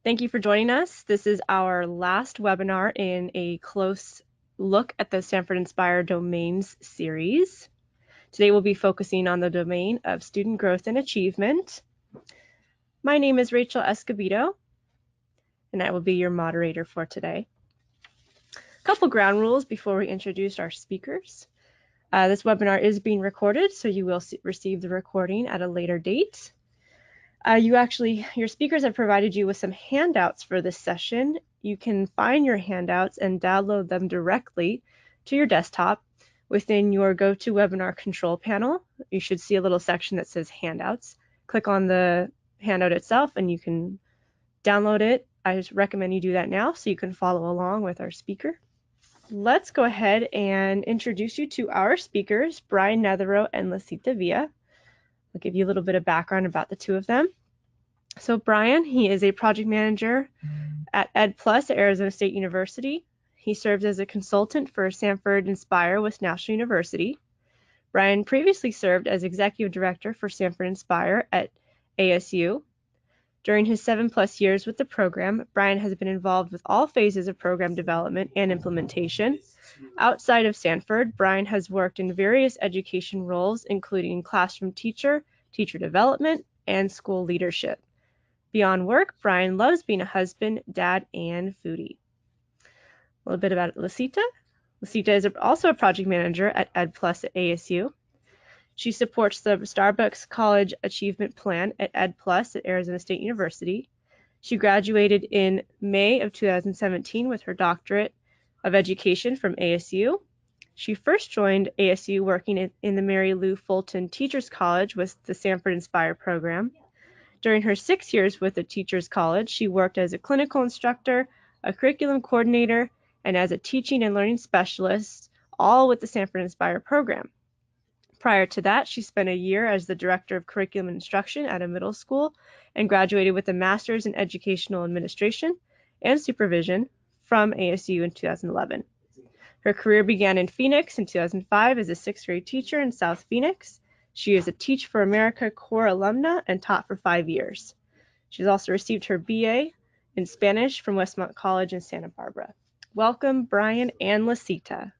Thank you for joining us. This is our last webinar in a close look at the Stanford Inspire Domains series. Today we'll be focusing on the domain of student growth and achievement. My name is Rachel Escobedo, and I will be your moderator for today. A couple ground rules before we introduce our speakers. This webinar is being recorded, so you will receive the recording at a later date. Your speakers have provided you with some handouts for this session. You can find your handouts and download them directly to your desktop within your GoToWebinar control panel. You should see a little section that says handouts. Click on the handout itself and you can download it. I just recommend you do that now so you can follow along with our speaker. Let's go ahead and introduce you to our speakers, Brian Netherow and Lasita Villa. I'll give you a little bit of background about the two of them. So Brian, he is a project manager at EdPlus at Arizona State University. He serves as a consultant for Stanford Inspire with National University. Brian previously served as executive director for Stanford Inspire at ASU. During his 7+ years with the program, Brian has been involved with all phases of program development and implementation. Outside of Stanford, Brian has worked in various education roles, including classroom teacher, teacher development, and school leadership. Beyond work, Brian loves being a husband, dad, and foodie. A little bit about Lasita. Lasita is also a project manager at EdPlus at ASU. She supports the Starbucks College Achievement Plan at EdPlus at Arizona State University. She graduated in May of 2017 with her doctorate of education from ASU. She first joined ASU working in the Mary Lou Fulton Teachers College with the Stanford Inspire program. During her 6 years with the Teachers College, she worked as a clinical instructor, a curriculum coordinator, and as a teaching and learning specialist, all with the Stanford Inspire program. Prior to that, she spent a year as the director of curriculum instruction at a middle school and graduated with a master's in educational administration and supervision from ASU in 2011. Her career began in Phoenix in 2005 as a 6th grade teacher in South Phoenix. She is a Teach for America Core alumna and taught for 5 years. She's also received her BA in Spanish from Westmont College in Santa Barbara. Welcome, Brian and Lasita.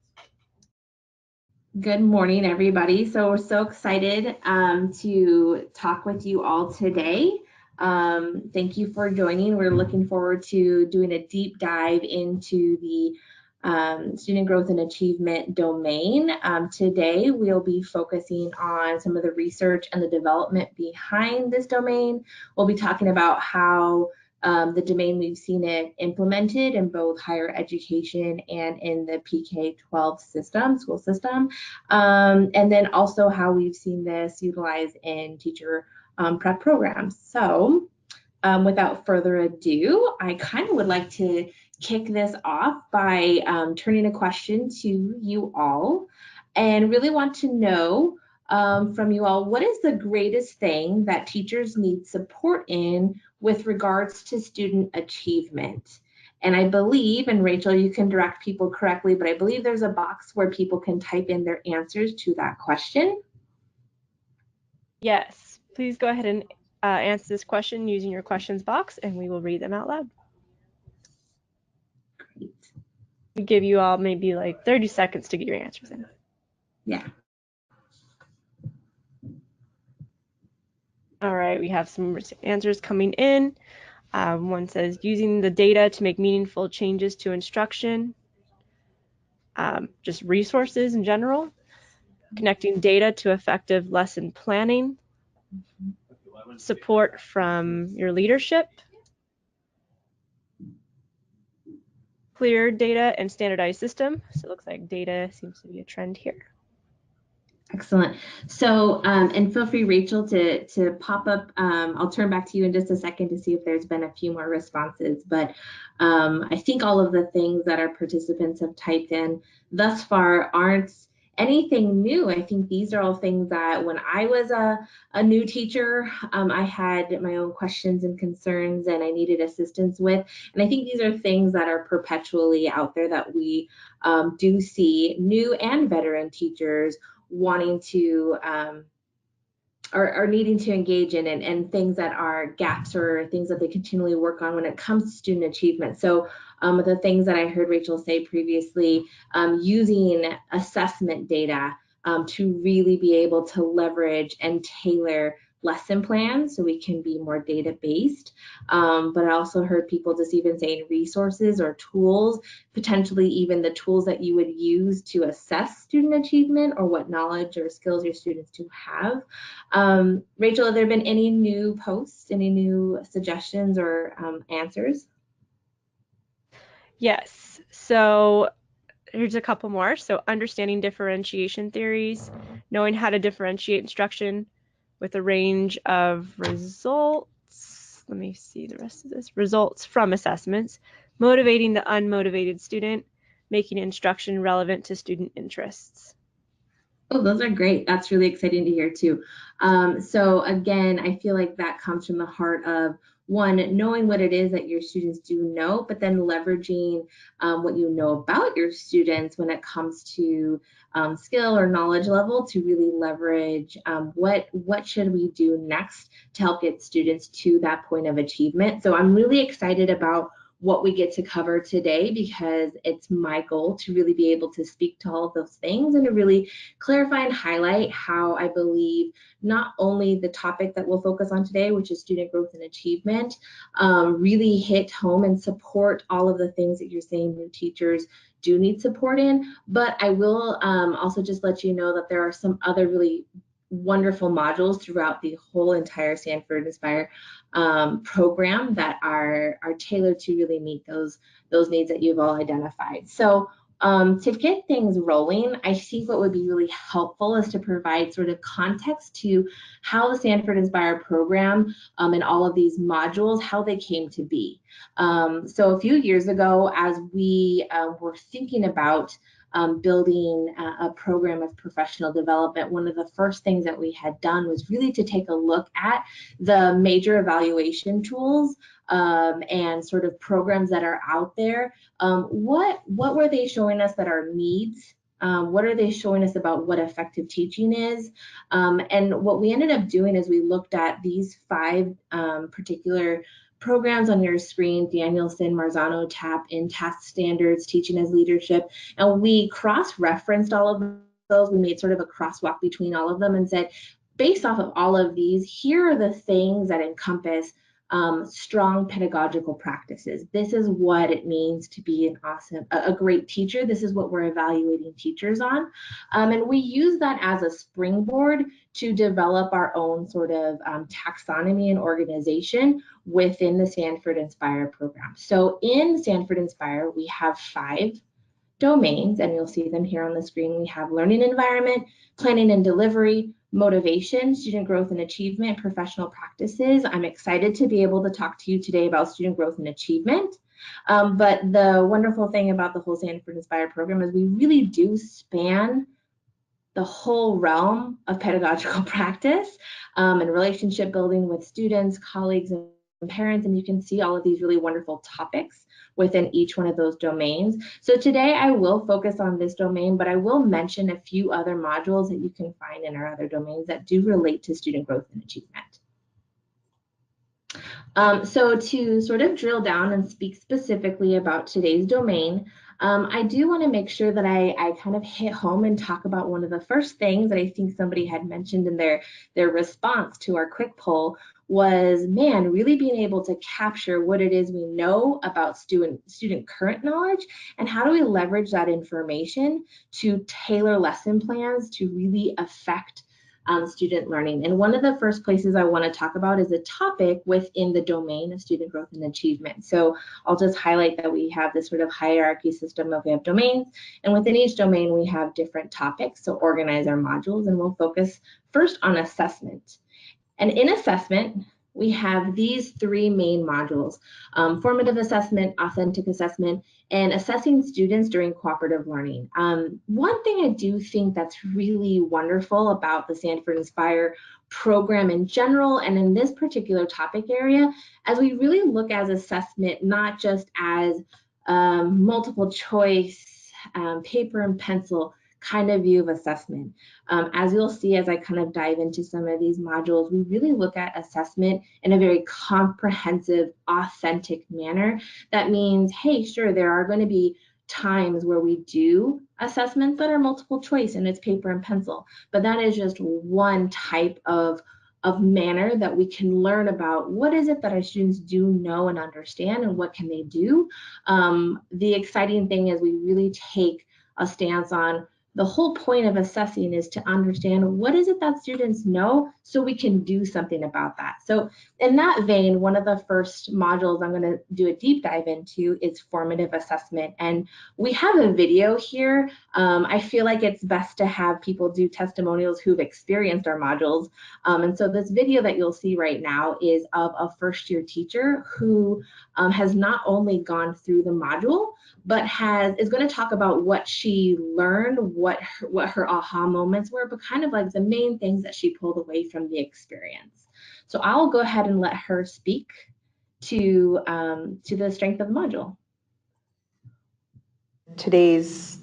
Good morning, everybody. So we're so excited to talk with you all today. Thank you for joining. We're looking forward to doing a deep dive into the student growth and achievement domain. Today, we'll be focusing on some of the research and the development behind this domain. We'll be talking about how the domain, we've seen it implemented in both higher education and in the PK-12 system, school system, and then also how we've seen this utilized in teacher prep programs. So without further ado, I kind of would like to kick this off by turning a question to you all, and really want to know from you all, what is the greatest thing that teachers need support in with regards to student achievement? And I believe, and Rachel, you can direct people correctly, but I believe there's a box where people can type in their answers to that question. Yes, please go ahead and answer this question using your questions box, and we will read them out loud. Great. We give you all maybe like 30 seconds to get your answers in. Yeah. All right, we have some answers coming in. One says, using the data to make meaningful changes to instruction. Just resources in general. Connecting data to effective lesson planning. Support from your leadership. Clear data and standardized system. So it looks like data seems to be a trend here. Excellent. So, and feel free, Rachel, to pop up. I'll turn back to you in just a second to see if there's been a few more responses. But I think all of the things that our participants have typed in thus far aren't anything new. I think these are all things that when I was a new teacher, I had my own questions and concerns and I needed assistance with. And I think these are things that are perpetually out there that we do see new and veteran teachers wanting to are needing to engage in, and things that are gaps or things that they continually work on when it comes to student achievement. So the things that I heard Rachel say previously, using assessment data to really be able to leverage and tailor lesson plans so we can be more data based. But I also heard people just even saying resources or tools, potentially even the tools that you would use to assess student achievement or what knowledge or skills your students do have. Rachel, have there been any new posts, any new suggestions or answers? Yes. So here's a couple more. So understanding differentiation theories, knowing how to differentiate instruction with a range of results. Let me see the rest of this. Results from assessments, motivating the unmotivated student, making instruction relevant to student interests. Oh, those are great. That's really exciting to hear too. So again, I feel like that comes from the heart of one, knowing what it is that your students do know, but then leveraging what you know about your students when it comes to skill or knowledge level to really leverage what should we do next to help get students to that point of achievement. So I'm really excited about what we get to cover today because it's my goal to really be able to speak to all of those things and to really clarify and highlight how I believe not only the topic that we'll focus on today, which is student growth and achievement, really hit home and support all of the things that you're saying new teachers do need support in. But I will also just let you know that there are some other really wonderful modules throughout the whole entire Stanford Inspire program that are tailored to really meet those needs that you've all identified. So to get things rolling, I think what would be really helpful is to provide sort of context to how the Stanford Inspire program and all of these modules, how they came to be. So a few years ago, as we were thinking about building a program of professional development, one of the first things that we had done was really to take a look at the major evaluation tools and sort of programs that are out there. What were they showing us that are needs? What are they showing us about what effective teaching is? And what we ended up doing is we looked at these 5 particular programs on your screen: Danielson, Marzano, TAP, in task standards, teaching as leadership, and we cross-referenced all of those. We made sort of a crosswalk between all of them and said, based off of all of these, here are the things that encompass strong pedagogical practices. This is what it means to be a great teacher. This is what we're evaluating teachers on. And we use that as a springboard to develop our own sort of taxonomy and organization within the Stanford Inspire program. So in Stanford Inspire, we have 5 domains, and you'll see them here on the screen. We have learning environment, planning and delivery, motivation, student growth and achievement, professional practices. I'm excited to be able to talk to you today about student growth and achievement. But the wonderful thing about the whole Stanford Inspire program is we really do span the whole realm of pedagogical practice and relationship building with students, colleagues, and parents. And you can see all of these really wonderful topics within each one of those domains. So today I will focus on this domain, but I will mention a few other modules that you can find in our other domains that do relate to student growth and achievement. So to sort of drill down and speak specifically about today's domain, I do want to make sure that I kind of hit home and talk about one of the first things that I think somebody had mentioned in their response to our quick poll was, man, really being able to capture what it is we know about student current knowledge and how do we leverage that information to tailor lesson plans to really affect student learning. And one of the first places I want to talk about is a topic within the domain of student growth and achievement. So I'll just highlight that we have this sort of hierarchy system of we have domains, and within each domain we have different topics. So organize our modules, and we'll focus first on assessment. And in assessment, we have these 3 main modules: formative assessment, authentic assessment, and assessing students during cooperative learning. One thing I do think that's really wonderful about the Stanford Inspire program in general, and in this particular topic area, as we really look at assessment not just as multiple choice, paper and pencil kind of view of assessment. As you'll see as I kind of dive into some of these modules, we really look at assessment in a very comprehensive, authentic manner. That means, hey, sure, there are going to be times where we do assessments that are multiple choice and it's paper and pencil, but that is just one type of manner that we can learn about what is it that our students do know and understand and what can they do. The exciting thing is we really take a stance on the whole point of assessing is to understand what is it that students know so we can do something about that. So in that vein, one of the first modules I'm going to do a deep dive into is formative assessment. And we have a video here. I feel like it's best to have people do testimonials who've experienced our modules. And so this video that you'll see right now is of a first-year teacher who has not only gone through the module, but is going to talk about what she learned, what her aha moments were, but kind of like the main things that she pulled away from the experience. So I'll go ahead and let her speak to the strength of the module. Today's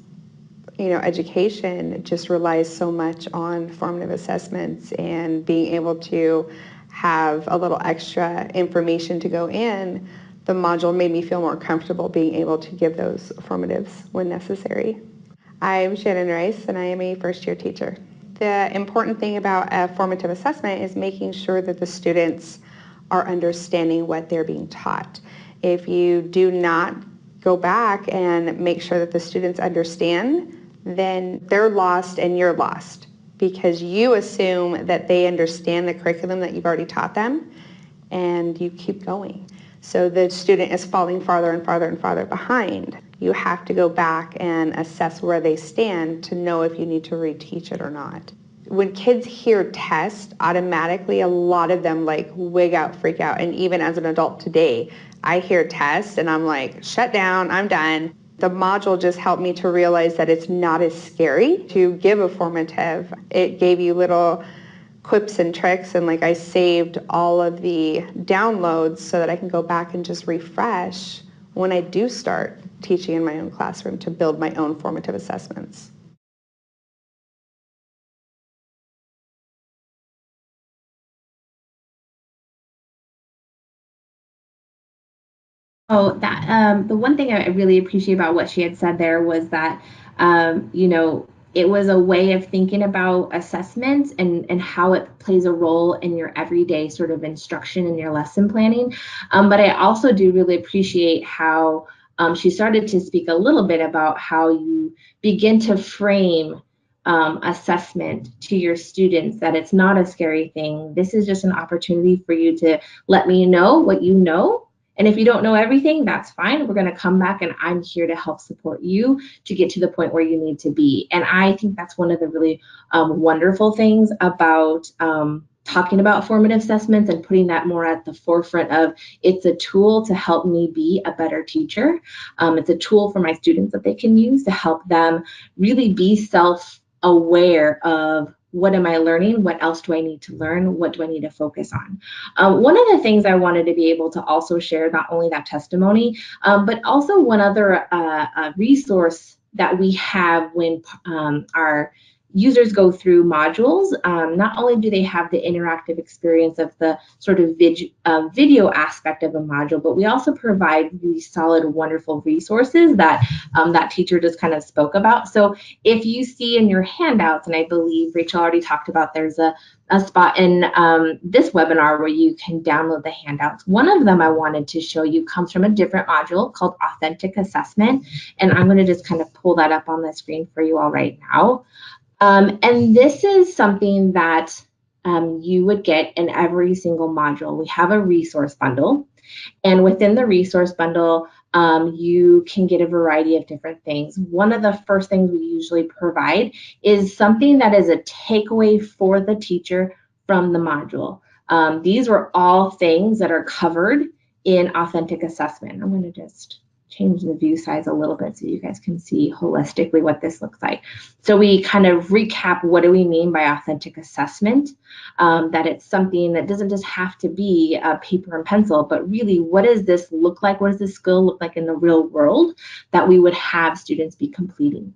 education just relies so much on formative assessments, and being able to have a little extra information to go in, the module made me feel more comfortable being able to give those formatives when necessary. I'm Shannon Rice, and I am a first-year teacher. The important thing about a formative assessment is making sure that the students are understanding what they're being taught. If you do not go back and make sure that the students understand, then they're lost and you're lost, because you assume that they understand the curriculum that you've already taught them, and you keep going. So the student is falling farther and farther and farther behind. You have to go back and assess where they stand to know if you need to reteach it or not. When kids hear test, automatically a lot of them wig out, freak out. And even as an adult today, I hear test and I'm like, shut down, I'm done. The module just helped me to realize that it's not as scary to give a formative. It gave you little quips and tricks, and I saved all of the downloads so that I can go back and just refresh when I do start teaching in my own classroom to build my own formative assessments. Oh, that the one thing I really appreciate about what she had said there was that it was a way of thinking about assessments and how it plays a role in your everyday sort of instruction and your lesson planning. But I also do really appreciate how she started to speak a little bit about how you begin to frame assessment to your students, that it's not a scary thing. This is just an opportunity for you to let me know what you know. And if you don't know everything, that's fine. We're going to come back and I'm here to help support you to get to the point where you need to be. And I think that's one of the really wonderful things about talking about formative assessments and putting that more at the forefront of it's a tool to help me be a better teacher. It's a tool for my students that they can use to help them really be self-aware of what am I learning? What else do I need to learn? What do I need to focus on? One of the things I wanted to be able to also share, not only that testimony, but also one other resource that we have when our users go through modules. Not only do they have the interactive experience of the sort of video aspect of a module, but we also provide really solid, wonderful resources that that teacher just kind of spoke about. So if you see in your handouts, and I believe Rachel already talked about, there's a spot in this webinar where you can download the handouts. One of them I wanted to show you comes from a different module called Authentic Assessment, and I'm going to just kind of pull that up on the screen for you all right now. And this is something that you would get in every single module. We have a resource bundle, and within the resource bundle, you can get a variety of different things. One of the first things we usually provide is something that is a takeaway for the teacher from the module. These were all things that are covered in Authentic Assessment. I'm going to just change the view size a little bit so you guys can see holistically what this looks like. So we kind of recap, what do we mean by authentic assessment? That it's something that doesn't just have to be a paper and pencil, but really, what does this look like? What does this skill look like in the real world that we would have students be completing?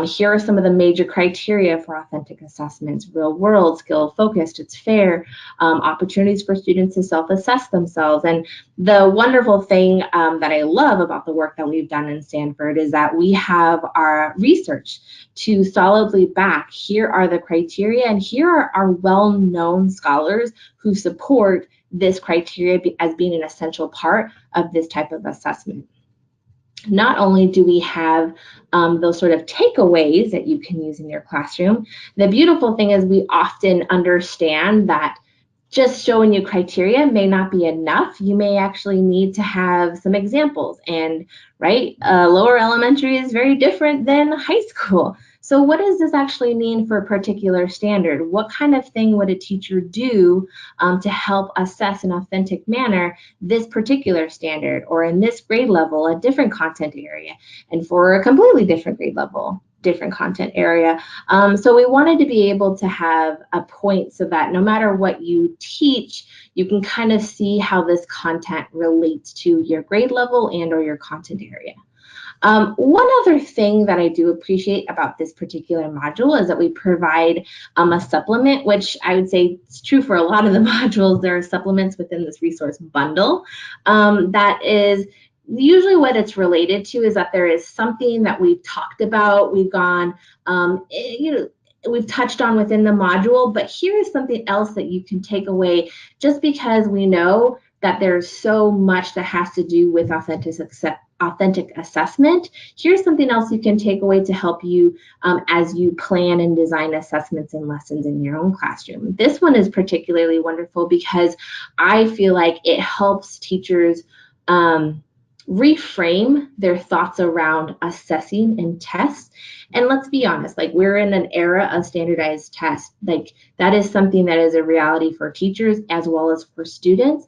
Here are some of the major criteria for authentic assessments: real world, skill focused, it's fair, opportunities for students to self-assess themselves. And the wonderful thing that I love about the work that we've done in Stanford is that we have our research to solidly back, here are the criteria, and here are our well-known scholars who support this criteria as being an essential part of this type of assessment. Not only do we have those sort of takeaways that you can use in your classroom, the beautiful thing is we often understand that just showing you criteria may not be enough. You may actually need to have some examples. And lower elementary is very different than high school. So what does this actually mean for a particular standard? What kind of thing would a teacher do to help assess in an authentic manner this particular standard, or in this grade level, a different content area, and for a completely different grade level, different content area? So we wanted to be able to have a point so that no matter what you teach, you can kind of see how this content relates to your grade level and or your content area. One other thing that I do appreciate about this particular module is that we provide a supplement, which I would say is true for a lot of the modules. There are supplements within this resource bundle that is usually what it's related to is that there is something that we've talked about, we've gone, we've touched on within the module, but here is something else that you can take away, just because we know that there's so much that has to do with authentic assessment. Here's something else you can take away to help you as you plan and design assessments and lessons in your own classroom. This one is particularly wonderful because I feel like it helps teachers reframe their thoughts around assessing and tests. And let's be honest, like, we're in an era of standardized tests. Like, that is something that is a reality for teachers as well as for students.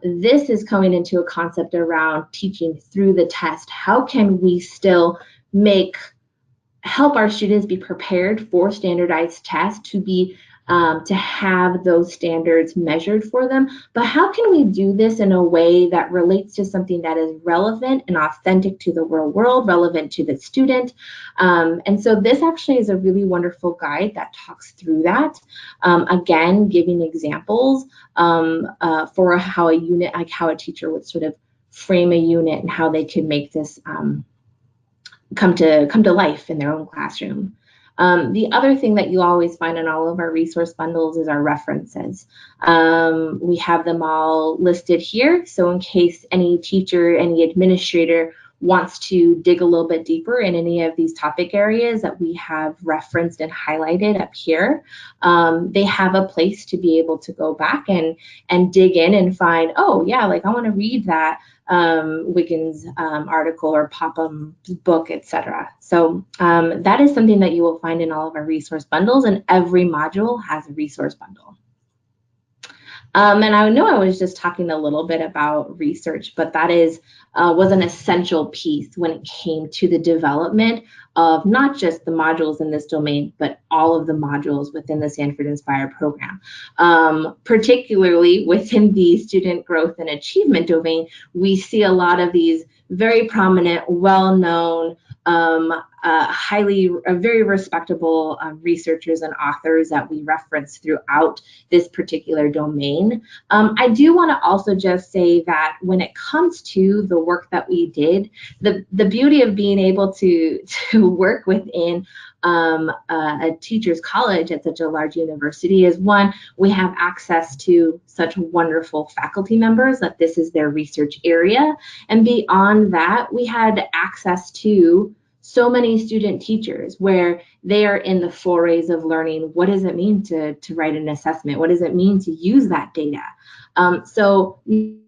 This is coming into a concept around teaching through the test. How can we still help our students be prepared for standardized tests, to have those standards measured for them, but how can we do this in a way that relates to something that is relevant and authentic to the real world, relevant to the student? And so this actually is a really wonderful guide that talks through that. Again, giving examples for how a unit, like how a teacher would sort of frame a unit and how they could make this come to life in their own classroom. The other thing that you always find in all of our resource bundles is our references. We have them all listed here, so in case any teacher, any administrator wants to dig a little bit deeper in any of these topic areas that we have referenced and highlighted up here, they have a place to be able to go back and dig in and find, oh yeah, like I want to read that Wiggins article or Popham's book, etc. So that is something that you will find in all of our resource bundles, and every module has a resource bundle. And I know I was just talking a little bit about research, but that was an essential piece when it came to the development of not just the modules in this domain, but all of the modules within the Stanford Inspire program. Particularly within the student growth and achievement domain, we see a lot of these very prominent, well-known, very respectable researchers and authors that we reference throughout this particular domain. I do want to also just say that when it comes to the work that we did, the beauty of being able to work within a teacher's college at such a large university is, one, we have access to such wonderful faculty members that this is their research area, and beyond that, we had access to so many student teachers where they are in the forays of learning, what does it mean to write an assessment? What does it mean to use that data? So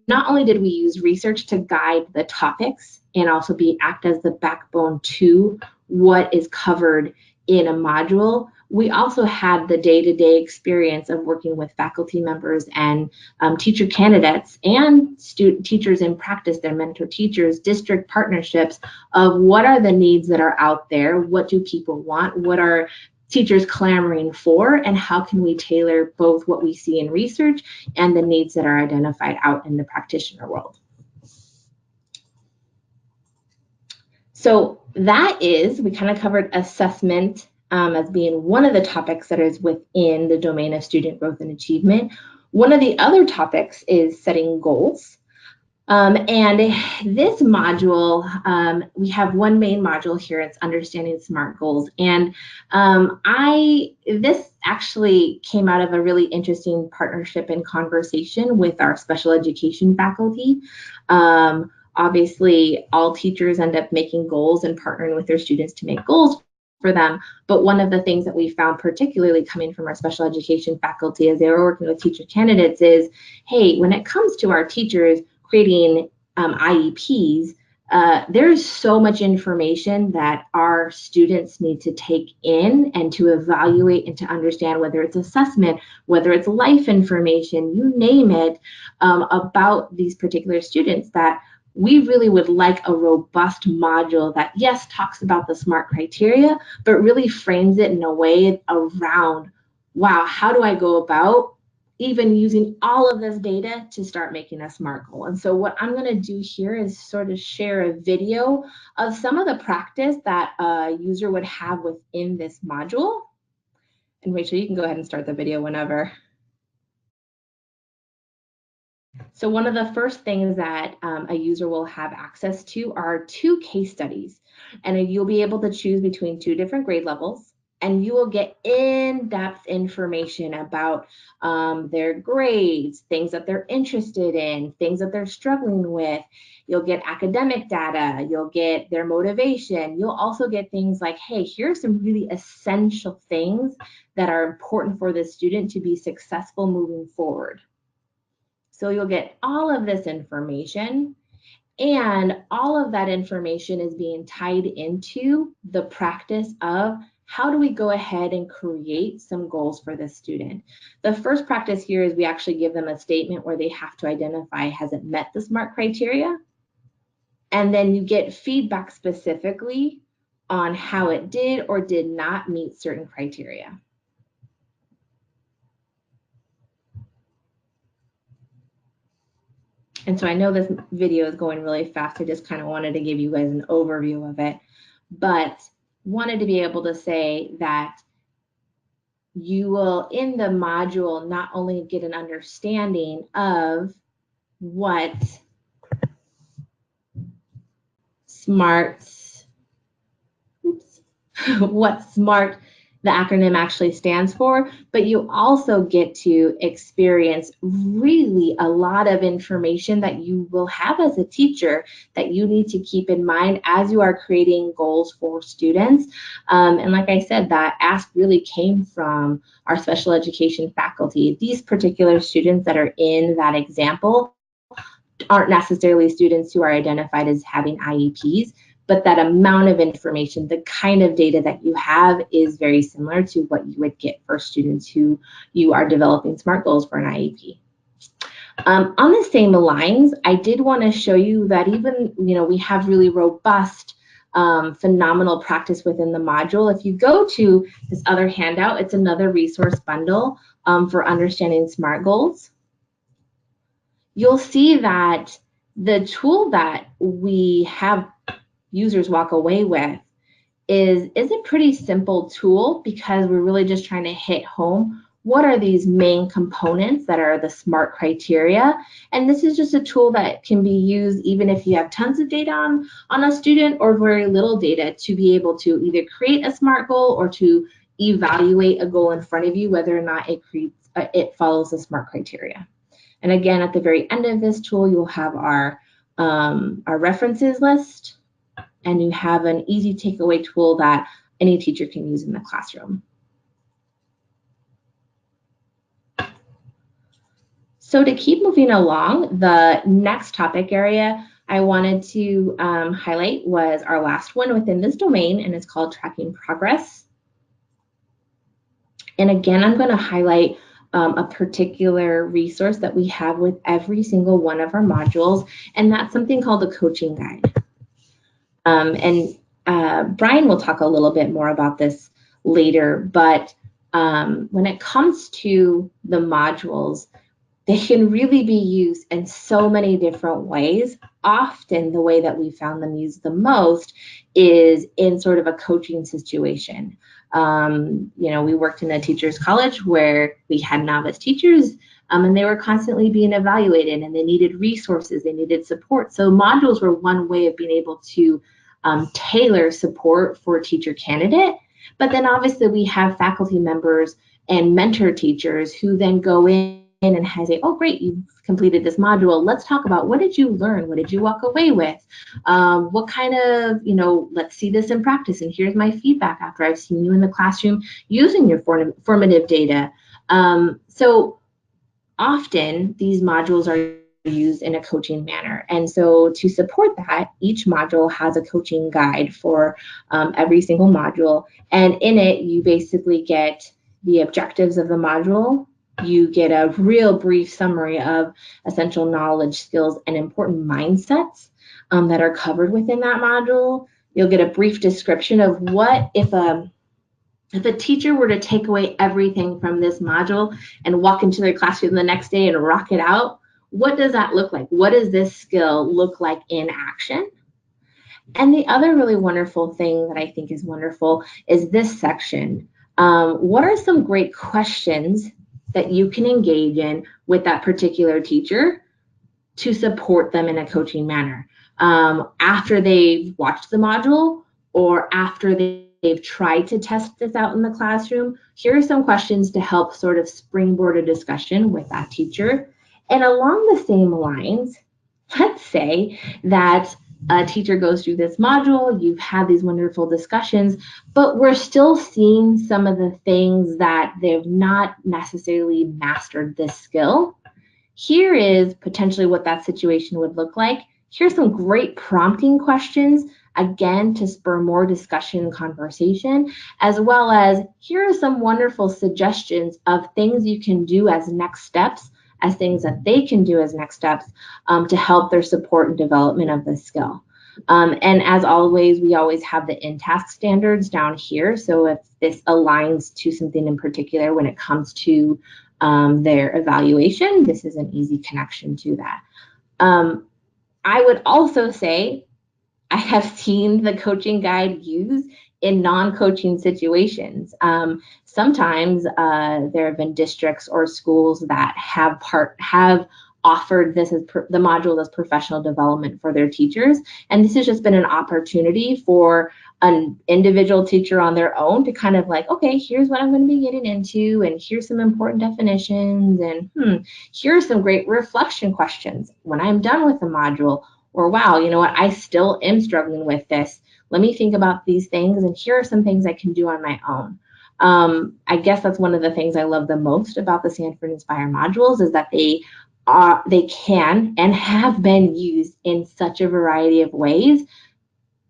not only did we use research to guide the topics and also act as the backbone to what is covered in a module, we also had the day-to-day experience of working with faculty members and teacher candidates and teachers in practice, their mentor teachers, district partnerships of what are the needs that are out there, what do people want, what are teachers clamoring for, and how can we tailor both what we see in research and the needs that are identified out in the practitioner world. So that is, we kind of covered assessment as being one of the topics that is within the domain of student growth and achievement. One of the other topics is setting goals. And this module, we have one main module here, it's understanding SMART goals. And this actually came out of a really interesting partnership and conversation with our special education faculty. Obviously, all teachers end up making goals and partnering with their students to make goals for them. But one of the things that we found, particularly coming from our special education faculty as they were working with teacher candidates, is, hey, when it comes to our teachers creating IEPs, there's so much information that our students need to take in and to evaluate and to understand, whether it's assessment, whether it's life information, you name it, about these particular students, that we really would like a robust module that, yes, talks about the SMART criteria, but really frames it in a way around, wow, how do I go about even using all of this data to start making a SMART goal? And so what I'm going to do here is sort of share a video of some of the practice that a user would have within this module. And Rachel, you can go ahead and start the video whenever. So one of the first things that a user will have access to are 2 case studies, and you'll be able to choose between 2 different grade levels, and you will get in-depth information about their grades, things that they're interested in, things that they're struggling with. You'll get academic data, you'll get their motivation. You'll also get things like, hey, here are some really essential things that are important for the student to be successful moving forward. So you'll get all of this information, and all of that information is being tied into the practice of how do we go ahead and create some goals for the student. The first practice here is we actually give them a statement where they have to identify, has it met the SMART criteria? And then you get feedback specifically on how it did or did not meet certain criteria. And so I know this video is going really fast. I just kind of wanted to give you guys an overview of it, but wanted to be able to say that you will, in the module, not only get an understanding of what SMART, the acronym actually stands for, but you also get to experience really a lot of information that you will have as a teacher that you need to keep in mind as you are creating goals for students. And like I said, that ask really came from our special education faculty. These particular students that are in that example aren't necessarily students who are identified as having IEPs, but that amount of information, the kind of data that you have, is very similar to what you would get for students who you are developing SMART goals for an IEP. On the same lines, I did want to show you that even, we have really robust, phenomenal practice within the module. If you go to this other handout, it's another resource bundle for understanding SMART goals. You'll see that the tool that we have users walk away with is a pretty simple tool, because we're really just trying to hit home what are these main components that are the SMART criteria. And this is just a tool that can be used even if you have tons of data on a student or very little data, to be able to either create a SMART goal or to evaluate a goal in front of you, whether or not it follows the SMART criteria. And again, at the very end of this tool, you'll have our references list, and you have an easy takeaway tool that any teacher can use in the classroom. So to keep moving along, the next topic area I wanted to highlight was our last one within this domain, and it's called tracking progress. And again, I'm going to highlight a particular resource that we have with every single one of our modules, and that's something called a coaching guide. Brian will talk a little bit more about this later, but when it comes to the modules, they can really be used in so many different ways. Often the way that we found them used the most is in sort of a coaching situation. We worked in a teacher's college where we had novice teachers, and they were constantly being evaluated, and they needed resources, they needed support. So modules were one way of being able to tailor support for a teacher candidate. But then obviously we have faculty members and mentor teachers who then go in and say, oh, great, you've completed this module. Let's talk about, what did you learn? What did you walk away with? What kind of, let's see this in practice. And here's my feedback after I've seen you in the classroom using your formative data. So often these modules are used in a coaching manner. And so to support that, each module has a coaching guide for every single module. And in it, you basically get the objectives of the module. You get a real brief summary of essential knowledge, skills, and important mindsets that are covered within that module. You'll get a brief description of what if a teacher were to take away everything from this module and walk into their classroom the next day and rock it out. What does that look like? What does this skill look like in action? And the other really wonderful thing that I think is wonderful is this section. What are some great questions that you can engage in with that particular teacher to support them in a coaching manner? After they've watched the module or after they've tried to test this out in the classroom, here are some questions to help sort of springboard a discussion with that teacher. And along the same lines, let's say that a teacher goes through this module, you've had these wonderful discussions, but we're still seeing some of the things that they've not necessarily mastered this skill. Here is potentially what that situation would look like. Here's some great prompting questions, again, to spur more discussion and conversation, as well as here are some wonderful suggestions of things you can do as next steps, as things that they can do as next steps to help their support and development of this skill. And as always, we always have the in-task standards down here. So if this aligns to something in particular when it comes to their evaluation, this is an easy connection to that. I would also say I have seen the coaching guide used in non-coaching situations. Sometimes there have been districts or schools that have offered this as the module as professional development for their teachers. And this has just been an opportunity for an individual teacher on their own to kind of like, okay, here's what I'm going to be getting into, and here's some important definitions, and here's some great reflection questions when I'm done with the module. Or wow, you know what, I still am struggling with this. Let me think about these things, and here are some things I can do on my own. I guess that's one of the things I love the most about the Stanford Inspire modules is that they can and have been used in such a variety of ways.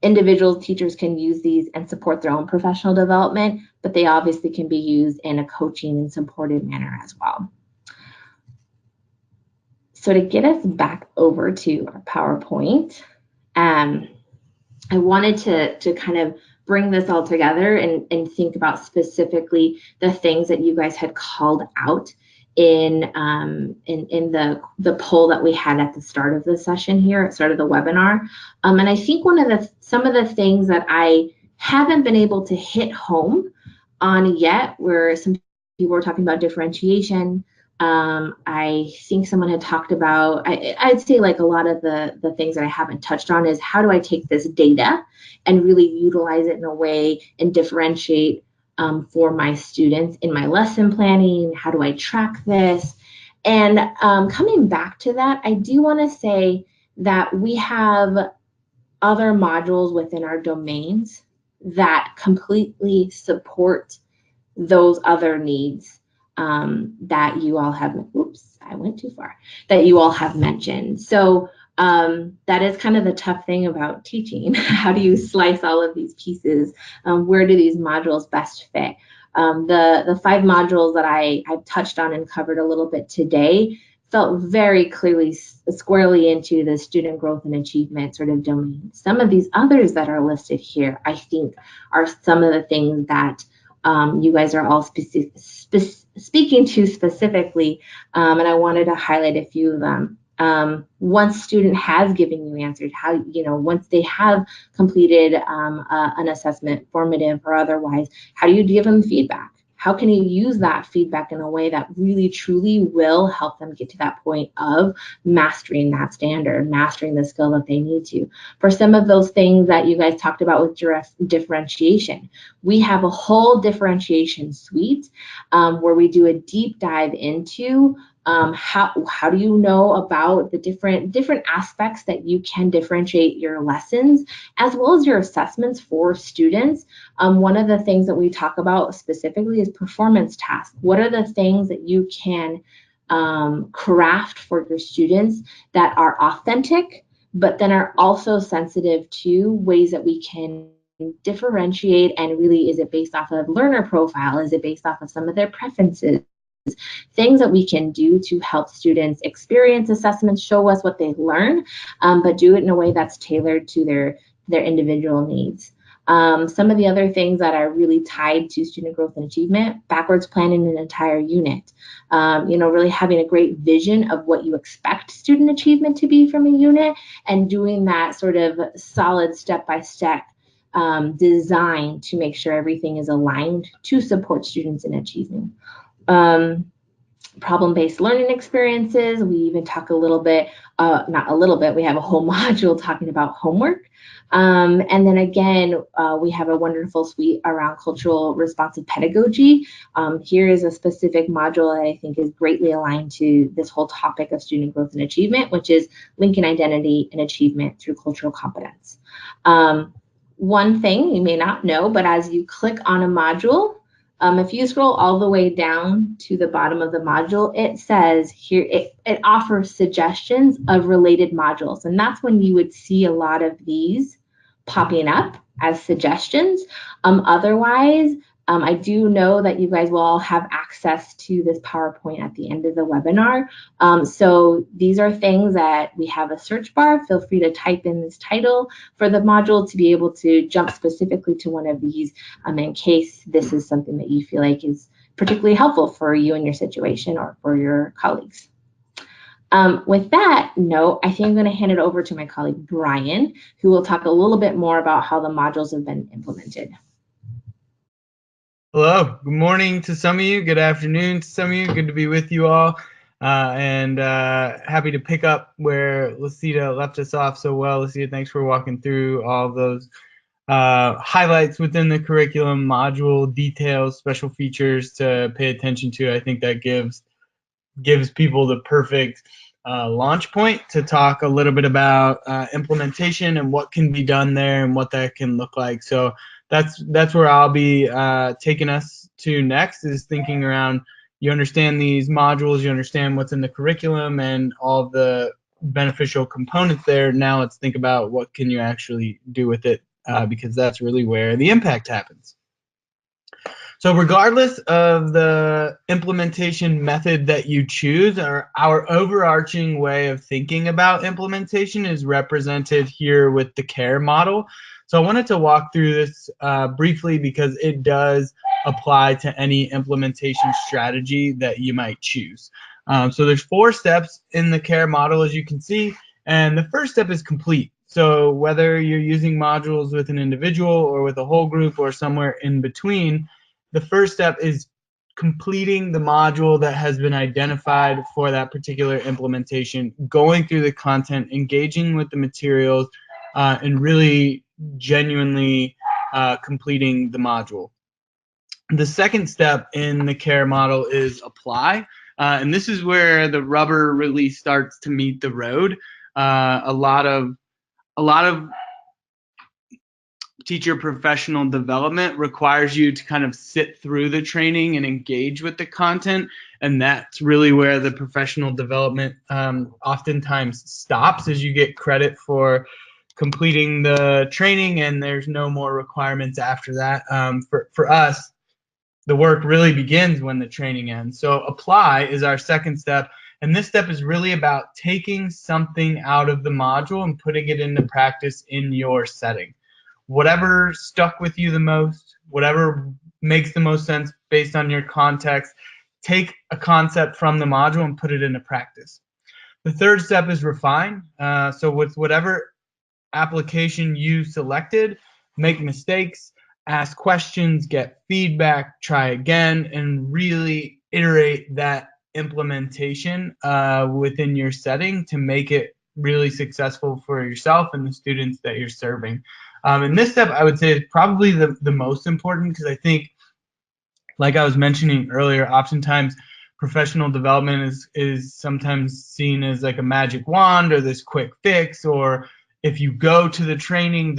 Individual teachers can use these and support their own professional development, but they obviously can be used in a coaching and supported manner as well. So to get us back over to our PowerPoint, I wanted to kind of bring this all together and think about specifically the things that you guys had called out in the poll that we had at the start of the session here, at the start of the webinar. And I think some of the things that I haven't been able to hit home on yet, where some people were talking about differentiation. I think someone had talked about, I'd say like a lot of the things that I haven't touched on is how do I take this data and really utilize it in a way and differentiate for my students in my lesson planning? How do I track this? And coming back to that, I do want to say that we have other modules within our domains that completely support those other needs that you all have, oops, I went too far, that you all have mentioned. So That is kind of the tough thing about teaching. How do you slice all of these pieces? Where do these modules best fit? The 5 modules that I've touched on and covered a little bit today felt very clearly squarely into the student growth and achievement sort of domain. Some of these others that are listed here, I think, are some of the things that you guys are all speaking to specifically, and I wanted to highlight a few of them. Once student has given you answers, how, once they have completed an assessment, formative or otherwise, how do you give them feedback? How can you use that feedback in a way that really truly will help them get to that point of mastering that standard, mastering the skill that they need to? For some of those things that you guys talked about with differentiation, we have a whole differentiation suite where we do a deep dive into how do you know about the different aspects that you can differentiate your lessons as well as your assessments for students. One of the things that we talk about specifically is performance tasks. What are the things that you can craft for your students that are authentic, but then are also sensitive to ways that we can differentiate, and really, is it based off of learner profile? Is it based off of some of their preferences? Things that we can do to help students experience assessments, show us what they learn, but do it in a way that's tailored to their individual needs. Some of the other things that are really tied to student growth and achievement, backwards planning an entire unit. Really having a great vision of what you expect student achievement to be from a unit, and doing that sort of solid step-by-step design to make sure everything is aligned to support students in achieving. Problem-based learning experiences. We even talk a little bit, not a little bit, we have a whole module talking about homework. And then again, we have a wonderful suite around cultural responsive pedagogy. Here is a specific module that I think is greatly aligned to this whole topic of student growth and achievement, which is linking identity and achievement through cultural competence. One thing you may not know, but as you click on a module, if you scroll all the way down to the bottom of the module, it says here, it offers suggestions of related modules. And that's when you would see a lot of these popping up as suggestions. Otherwise, I do know that you guys will all have access to this PowerPoint at the end of the webinar. So these are things that we have a search bar. Feel free to type in this title for the module to be able to jump specifically to one of these in case this is something that you feel like is particularly helpful for you in your situation or for your colleagues. With that note, I think I'm going to hand it over to my colleague Brian, who will talk a little bit more about how the modules have been implemented. Hello, good morning to some of you, good afternoon to some of you, good to be with you all, and happy to pick up where Lucida left us off so well. Lucida, thanks for walking through all of those highlights within the curriculum, module details, special features to pay attention to. I think that gives people the perfect launch point to talk a little bit about implementation and what can be done there and what that can look like. So that's where I'll be taking us to next, is thinking around, you understand these modules, you understand what's in the curriculum and all the beneficial components there. Now let's think about what can you actually do with it, because that's really where the impact happens. So regardless of the implementation method that you choose, our overarching way of thinking about implementation is represented here with the CARE model. So I wanted to walk through this briefly because it does apply to any implementation strategy that you might choose. So there's 4 steps in the CARE model, as you can see, and the first step is complete. So whether you're using modules with an individual or with a whole group or somewhere in between, the first step is completing the module that has been identified for that particular implementation, going through the content, engaging with the materials, and really genuinely completing the module. The second step in the CARE model is apply, and this is where the rubber really starts to meet the road. A lot of teacher professional development requires you to kind of sit through the training and engage with the content. And that's really where the professional development oftentimes stops, as you get credit for completing the training and there's no more requirements after that. For us, the work really begins when the training ends. So apply is our second step. And this step is really about taking something out of the module and putting it into practice in your setting. Whatever stuck with you the most, whatever makes the most sense based on your context, take a concept from the module and put it into practice. The third step is refine. So with whatever application you selected, make mistakes, ask questions, get feedback, try again, and really iterate that implementation within your setting to make it really successful for yourself and the students that you're serving. And this step, I would say, is probably the most important, because I think, like I was mentioning earlier, oftentimes professional development is sometimes seen as like a magic wand or this quick fix, or if you go to the training,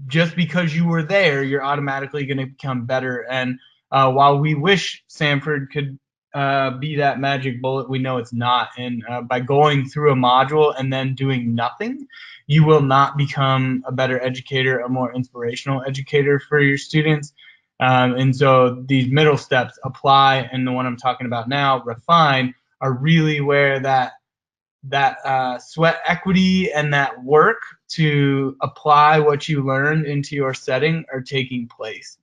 just because you were there, you're automatically going to become better. And while we wish Stanford could be that magic bullet, we know it's not. And by going through a module and then doing nothing, you will not become a better educator, a more inspirational educator for your students. And so these middle steps, apply, and the one I'm talking about now, refine, are really where that sweat equity and that work to apply what you learned into your setting are taking place.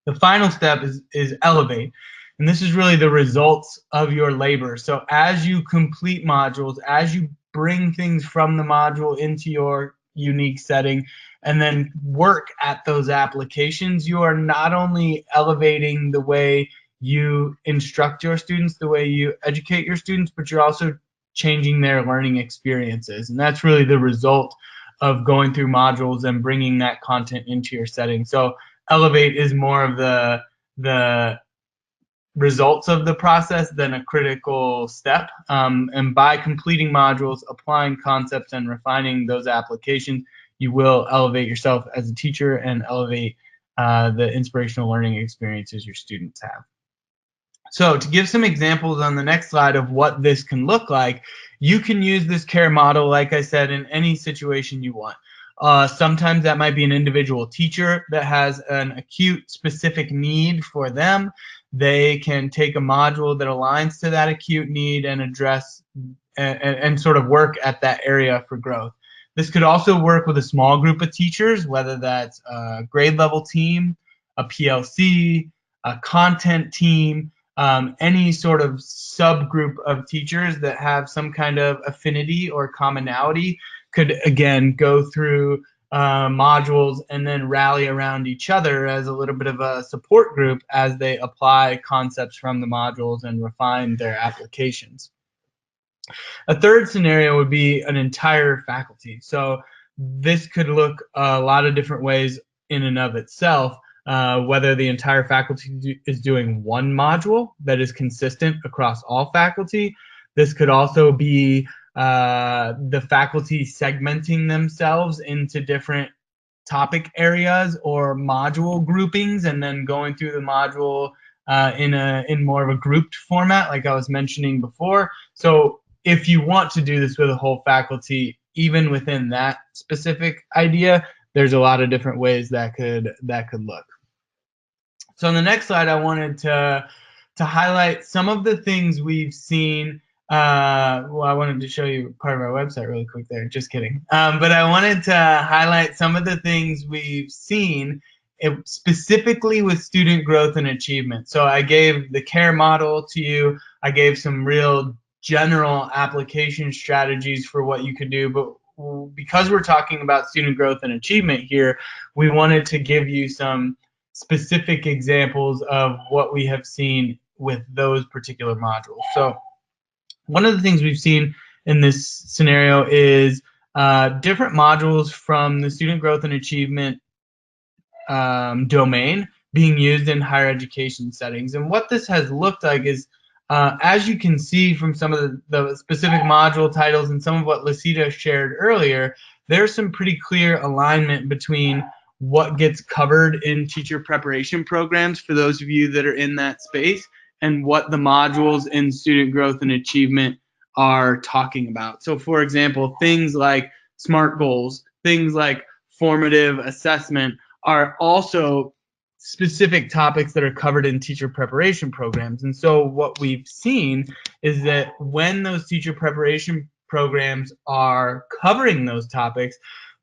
The final step is elevate. And this is really the results of your labor. So as you complete modules, as you bring things from the module into your unique setting and then work at those applications, you are not only elevating the way you instruct your students, the way you educate your students, but you're also changing their learning experiences. And that's really the result of going through modules and bringing that content into your setting. So elevate is more of the results of the process than a critical step. And by completing modules, applying concepts, and refining those applications, you will elevate yourself as a teacher and elevate the inspirational learning experiences your students have. So to give some examples on the next slide of what this can look like, you can use this care model, like I said, in any situation you want. Sometimes that might be an individual teacher that has an acute specific need for them. They can take a module that aligns to that acute need and address and sort of work at that area for growth. This could also work with a small group of teachers, whether that's a grade level team, a PLC, a content team, any sort of subgroup of teachers that have some kind of affinity or commonality could, again, go through modules and then rally around each other as a little bit of a support group as they apply concepts from the modules and refine their applications. A third scenario would be an entire faculty. So this could look a lot of different ways in and of itself. Whether the entire faculty is doing one module that is consistent across all faculty. This could also be the faculty segmenting themselves into different topic areas or module groupings and then going through the module in more of a grouped format, like I was mentioning before. So if you want to do this with a whole faculty, even within that specific idea, there's a lot of different ways that could look. So on the next slide, I wanted to highlight some of the things we've seen. Well, I wanted to show you part of our website really quick there. Just kidding. But I wanted to highlight some of the things we've seen specifically with student growth and achievement. So I gave the care model to you. I gave some real general application strategies for what you could do. But because we're talking about student growth and achievement here, we wanted to give you some specific examples of what we have seen with those particular modules. So one of the things we've seen in this scenario is different modules from the student growth and achievement domain being used in higher education settings. And what this has looked like is, as you can see from some of the specific module titles and some of what Lucida shared earlier, there's some pretty clear alignment between what gets covered in teacher preparation programs for those of you that are in that space, and what the modules in student growth and achievement are talking about. So for example, things like SMART goals, things like formative assessment are also specific topics that are covered in teacher preparation programs. And so what we've seen is that when those teacher preparation programs are covering those topics,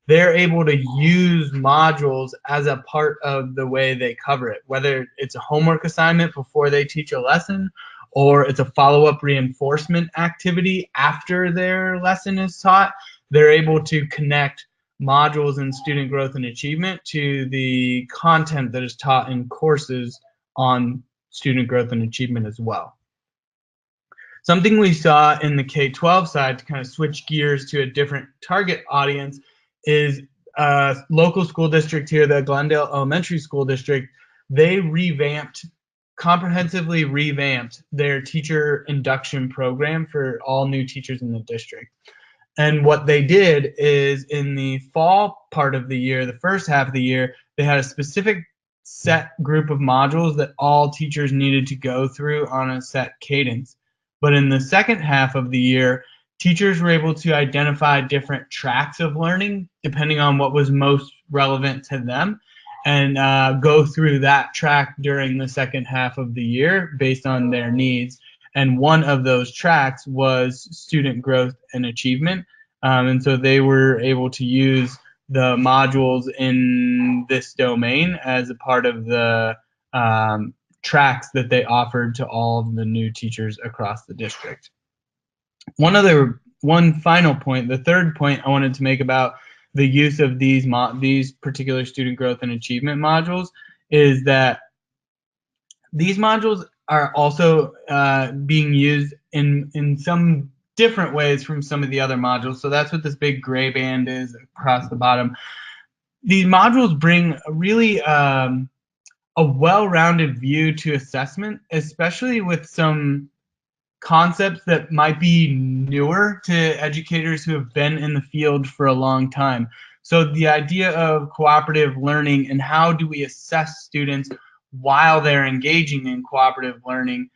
they're able to use modules as a part of the way they cover it, whether it's a homework assignment before they teach a lesson, or it's a follow-up reinforcement activity after their lesson is taught. They're able to connect modules in student growth and achievement to the content that is taught in courses on student growth and achievement as well. Something we saw in the K-12 side, to kind of switch gears to a different target audience, is a local school district here, the Glendale Elementary School District. They comprehensively revamped their teacher induction program for all new teachers in the district. And what they did is, in the fall part of the year, the first half of the year, they had a specific set group of modules that all teachers needed to go through on a set cadence. But in the second half of the year, teachers were able to identify different tracks of learning depending on what was most relevant to them, and go through that track during the second half of the year based on their needs. And one of those tracks was student growth and achievement. And so they were able to use the modules in this domain as a part of the tracks that they offered to all of the new teachers across the district. One final point, the third point I wanted to make about the use of these particular student growth and achievement modules, is that these modules are also being used in some different ways from some of the other modules. So that's what this big gray band is across the bottom. These modules bring really a well-rounded view to assessment, especially with some concepts that might be newer to educators who have been in the field for a long time. So the idea of cooperative learning, and how do we assess students while they're engaging in cooperative learning,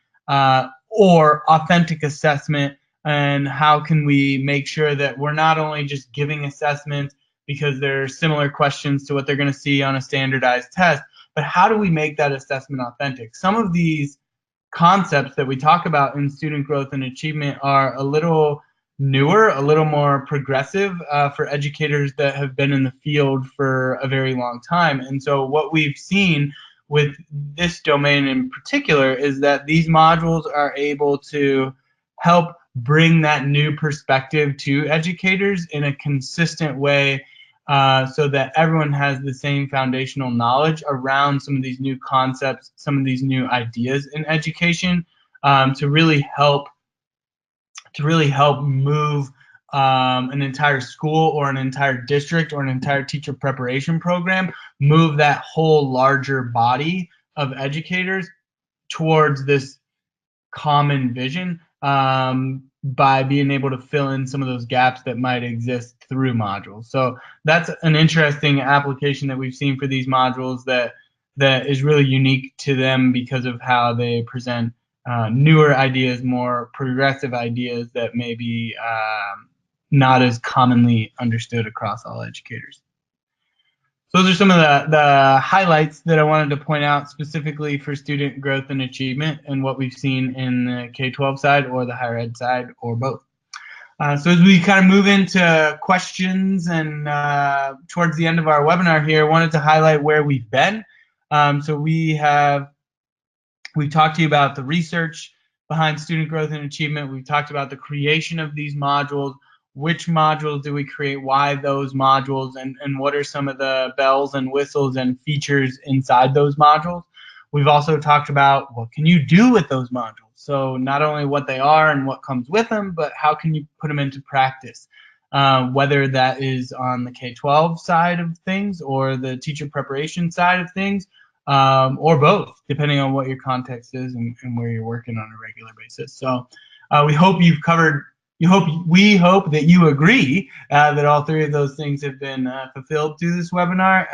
or authentic assessment, and how can we make sure that we're not only just giving assessments because they're similar questions to what they're going to see on a standardized test, but how do we make that assessment authentic? Some of these concepts that we talk about in student growth and achievement are a little newer, a little more progressive for educators that have been in the field for a very long time. And so what we've seen with this domain in particular is that these modules are able to help bring that new perspective to educators in a consistent way, so that everyone has the same foundational knowledge around some of these new concepts, some of these new ideas in education, to really help move an entire school or an entire district or an entire teacher preparation program, move that whole larger body of educators towards this common vision, by being able to fill in some of those gaps that might exist through modules. So that's an interesting application that we've seen for these modules that is really unique to them because of how they present newer ideas, more progressive ideas that may be not as commonly understood across all educators. So those are some of the highlights that I wanted to point out specifically for student growth and achievement, and what we've seen in the K-12 side or the higher ed side, or both. So as we kind of move into questions and towards the end of our webinar here, I wanted to highlight where we've been. So we've talked to you about the research behind student growth and achievement. We've talked about the creation of these modules. Which modules do we create, why those modules, and what are some of the bells and whistles and features inside those modules. We've also talked about what can you do with those modules. So not only what they are and what comes with them, but how can you put them into practice, whether that is on the K-12 side of things or the teacher preparation side of things, or both, depending on what your context is and where you're working on a regular basis. So we hope you've covered we hope that you agree that all three of those things have been fulfilled through this webinar.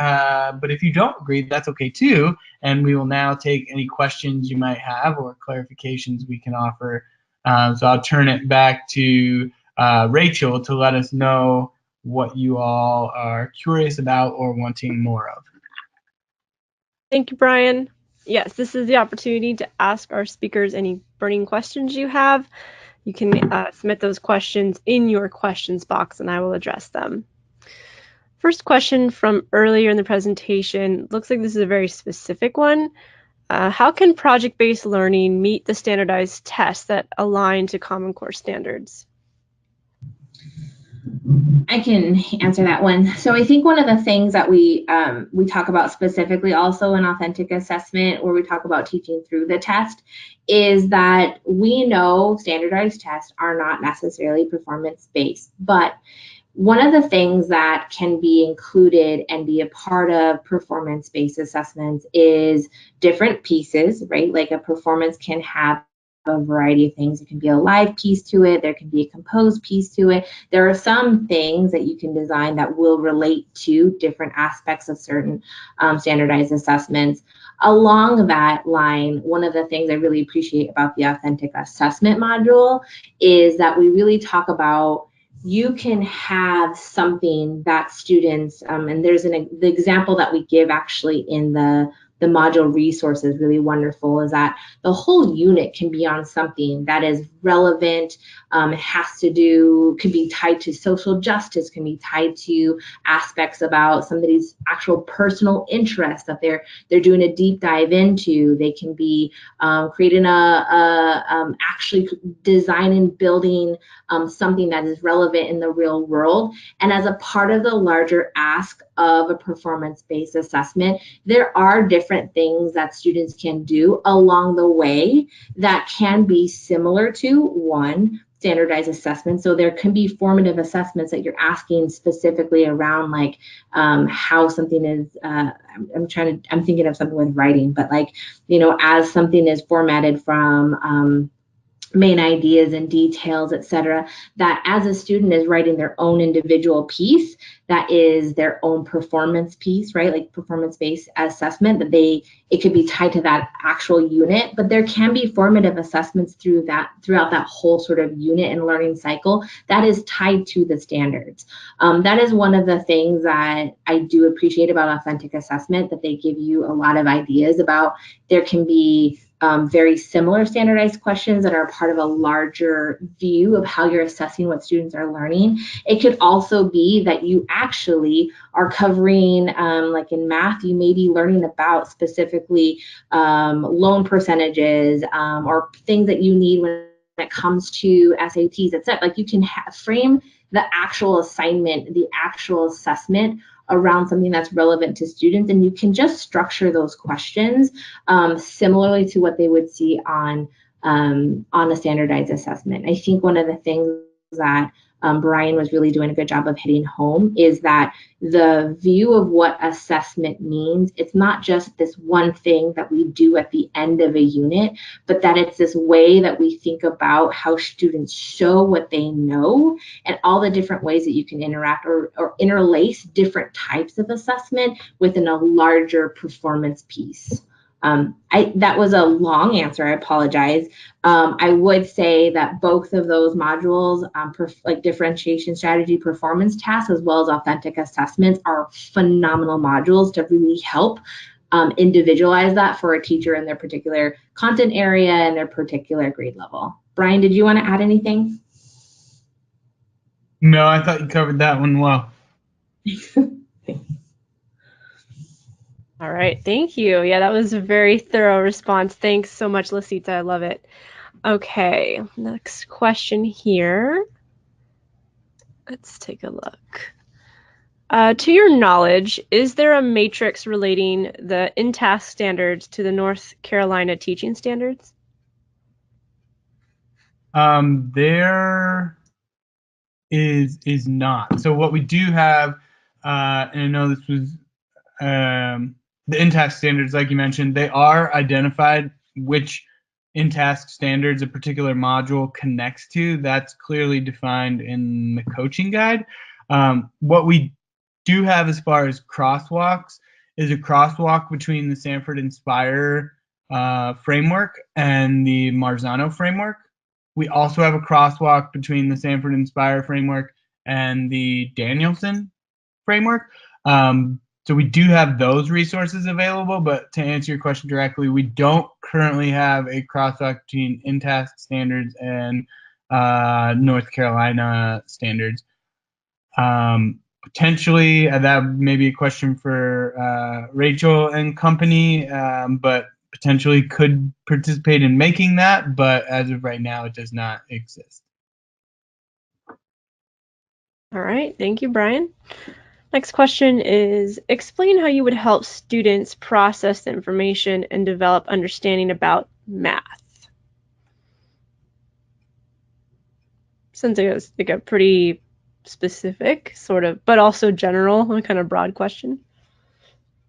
But if you don't agree, that's okay too. And we will now take any questions you might have or clarifications we can offer. So I'll turn it back to Rachel to let us know what you all are curious about or wanting more of. Thank you, Brian. Yes, this is the opportunity to ask our speakers any burning questions you have. You can submit those questions in your questions box and I will address them. First question from earlier in the presentation, looks like this is a very specific one. How can project-based learning meet the standardized tests that align to Common Core standards? I can answer that one. So I think one of the things that we talk about specifically also in authentic assessment, where we talk about teaching through the test, is that we know standardized tests are not necessarily performance-based, but one of the things that can be included and be a part of performance-based assessments is different pieces, right? Like a performance can have a variety of things. It can be a live piece to it. There can be a composed piece to it. There are some things that you can design that will relate to different aspects of certain standardized assessments. Along that line, one of the things I really appreciate about the authentic assessment module is that we really talk about you can have something that students, and there's the example that we give actually in the module resource is really wonderful, is that the whole unit can be on something that is relevant, could be tied to social justice, can be tied to aspects about somebody's actual personal interest that they're doing a deep dive into. They can be creating actually design and building something that is relevant in the real world. And as a part of the larger ask of a performance-based assessment, there are different things that students can do along the way that can be similar to one standardized assessment. So there can be formative assessments that you're asking specifically around like how something is, I'm thinking of something with writing, but like, you know, as something is formatted from main ideas and details, etc., that as a student is writing their own individual piece, that is their own performance piece, right? Like performance-based assessment, that it could be tied to that actual unit, but there can be formative assessments throughout that whole sort of unit and learning cycle that is tied to the standards. That is one of the things that I do appreciate about authentic assessment, that they give you a lot of ideas about. There can be very similar standardized questions that are part of a larger view of how you're assessing what students are learning. It could also be that you actually are covering, like in math, you may be learning about specifically loan percentages or things that you need when it comes to SATs, etc. Like you can frame the actual assignment, the actual assessment around something that's relevant to students, and you can just structure those questions similarly to what they would see on a standardized assessment. I think one of the things that Brian was really doing a good job of hitting home is that the view of what assessment means, it's not just this one thing that we do at the end of a unit, but that it's this way that we think about how students show what they know and all the different ways that you can interact or interlace different types of assessment within a larger performance piece. That was a long answer, I apologize. I would say that both of those modules, like differentiation strategy, performance tasks, as well as authentic assessments, are phenomenal modules to really help individualize that for a teacher in their particular content area and their particular grade level. Brian, did you want to add anything? No, I thought you covered that one well. All right, thank you. Yeah, that was a very thorough response. Thanks so much, Lasita. I love it. Okay, next question here. Let's take a look. To your knowledge, is there a matrix relating the in-task standards to the North Carolina teaching standards? There is not. So what we do have, and I know this was the in-task standards, like you mentioned, they are identified which in-task standards a particular module connects to, that's clearly defined in the coaching guide. What we do have as far as crosswalks is a crosswalk between the Stanford Inspire framework and the Marzano framework. We also have a crosswalk between the Stanford Inspire framework and the Danielson framework. So we do have those resources available, but to answer your question directly, we don't currently have a crosswalk between in-task standards and North Carolina standards. Potentially, that may be a question for Rachel and company, but potentially could participate in making that, but as of right now, it does not exist. All right, thank you, Brian. Next question is, explain how you would help students process the information and develop understanding about math. Sounds like a pretty specific sort of, but also general, kind of broad question.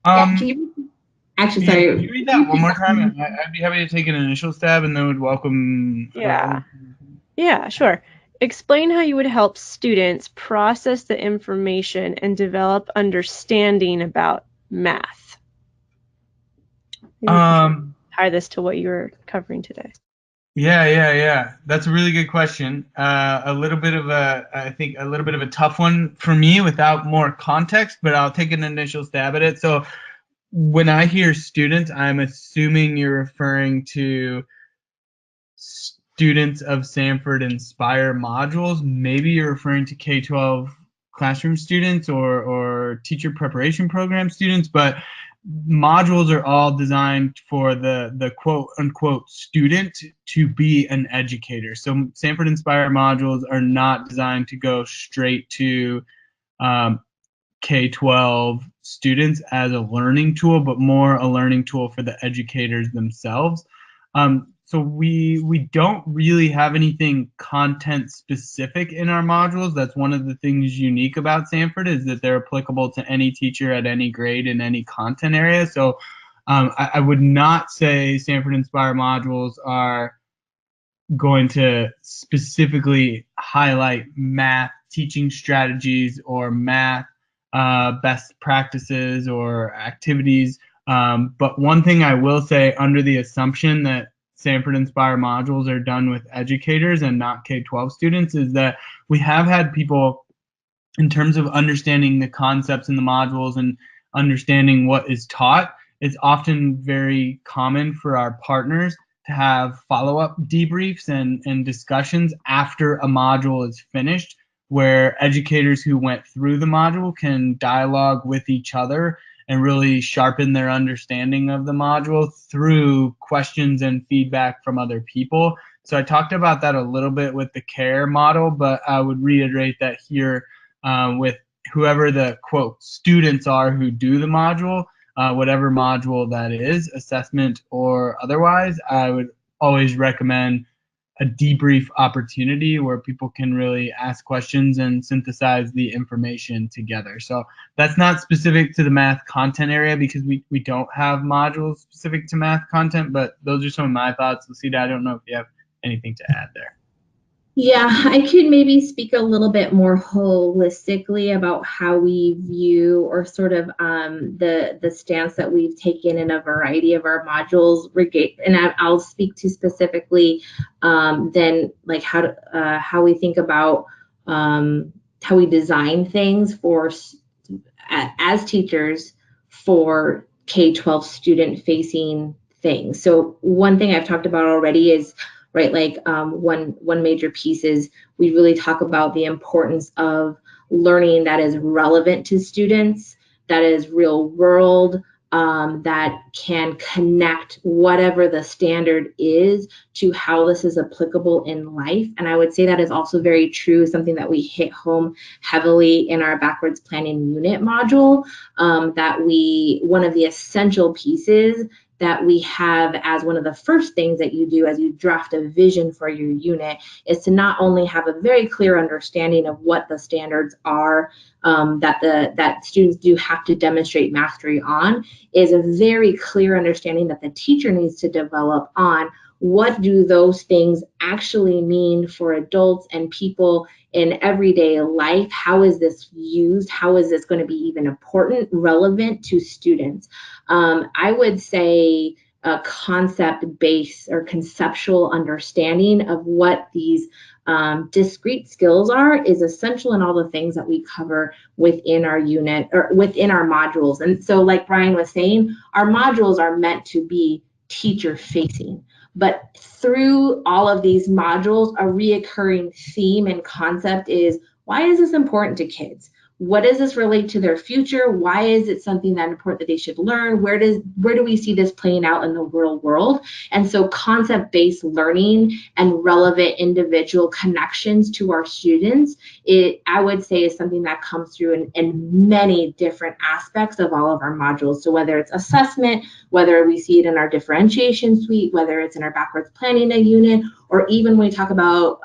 Yeah, can you, actually, sorry. Can you read that one more time? I'd be happy to take an initial stab and then would welcome. Yeah, sure. Explain how you would help students process the information and develop understanding about math. Tie this to what you were covering today. Yeah. That's a really good question. I think a little bit of a tough one for me without more context, but I'll take an initial stab at it. So when I hear students, I'm assuming you're referring to students of Stanford Inspire modules. Maybe you're referring to K-12 classroom students or teacher preparation program students, but modules are all designed for the quote unquote student to be an educator. So Stanford Inspire modules are not designed to go straight to K-12 students as a learning tool, but more a learning tool for the educators themselves. So we don't really have anything content specific in our modules. That's one of the things unique about Stanford, is that they're applicable to any teacher at any grade in any content area. So I would not say Stanford Inspire modules are going to specifically highlight math teaching strategies or math best practices or activities. But one thing I will say, under the assumption that Stanford Inspire modules are done with educators and not K-12 students, is that we have had people, in terms of understanding the concepts in the modules and understanding what is taught, it's often very common for our partners to have follow-up debriefs and discussions after a module is finished, where educators who went through the module can dialogue with each other and really sharpen their understanding of the module through questions and feedback from other people. So I talked about that a little bit with the CARE model, but I would reiterate that here with whoever the quote students are who do the module, whatever module that is, assessment or otherwise, I would always recommend a debrief opportunity where people can really ask questions and synthesize the information together. So that's not specific to the math content area, because we don't have modules specific to math content, but those are some of my thoughts. Lucida, I don't know if you have anything to add there. Yeah, I could maybe speak a little bit more holistically about how we view, or sort of the stance that we've taken in a variety of our modules. And I'll speak to specifically then like how we think about how we design things for as teachers for K-12 student facing things. So one thing I've talked about already is, right, like one major piece is we really talk about the importance of learning that is relevant to students, that is real world, that can connect whatever the standard is to how this is applicable in life. And I would say that is also very true, something that we hit home heavily in our backwards planning unit module, that one of the essential pieces that we have as one of the first things that you do as you draft a vision for your unit is to not only have a very clear understanding of what the standards are that students do have to demonstrate mastery on, is a very clear understanding that the teacher needs to develop on what do those things actually mean for adults and people in everyday life? How is this used? How is this going to be even important, relevant to students? I would say a concept-based or conceptual understanding of what these discrete skills are is essential in all the things that we cover within our unit or within our modules. And so, like Brian was saying, our modules are meant to be teacher facing, but through all of these modules, a reoccurring theme and concept is, why is this important to kids? What does this relate to their future? Why is it something that important that they should learn? Where do we see this playing out in the real world? And so concept-based learning and relevant individual connections to our students, I would say, is something that comes through in many different aspects of all of our modules. So whether it's assessment, whether we see it in our differentiation suite, whether it's in our backwards planning unit, or even when we talk about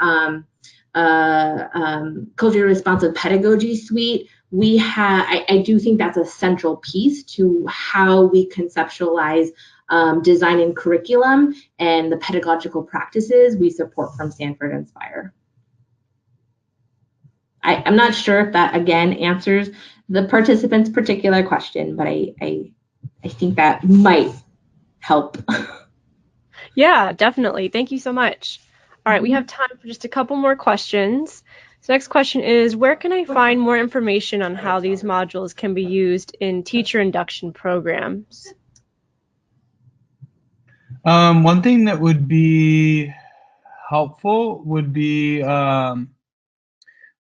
culturally responsive pedagogy suite, I do think that's a central piece to how we conceptualize designing curriculum and the pedagogical practices we support from Stanford Inspire. I'm not sure if that, again, answers the participant's particular question, but I think that might help. Yeah, definitely. Thank you so much. All right, we have time for just a couple more questions. So next question is, where can I find more information on how these modules can be used in teacher induction programs? One thing that would be helpful would be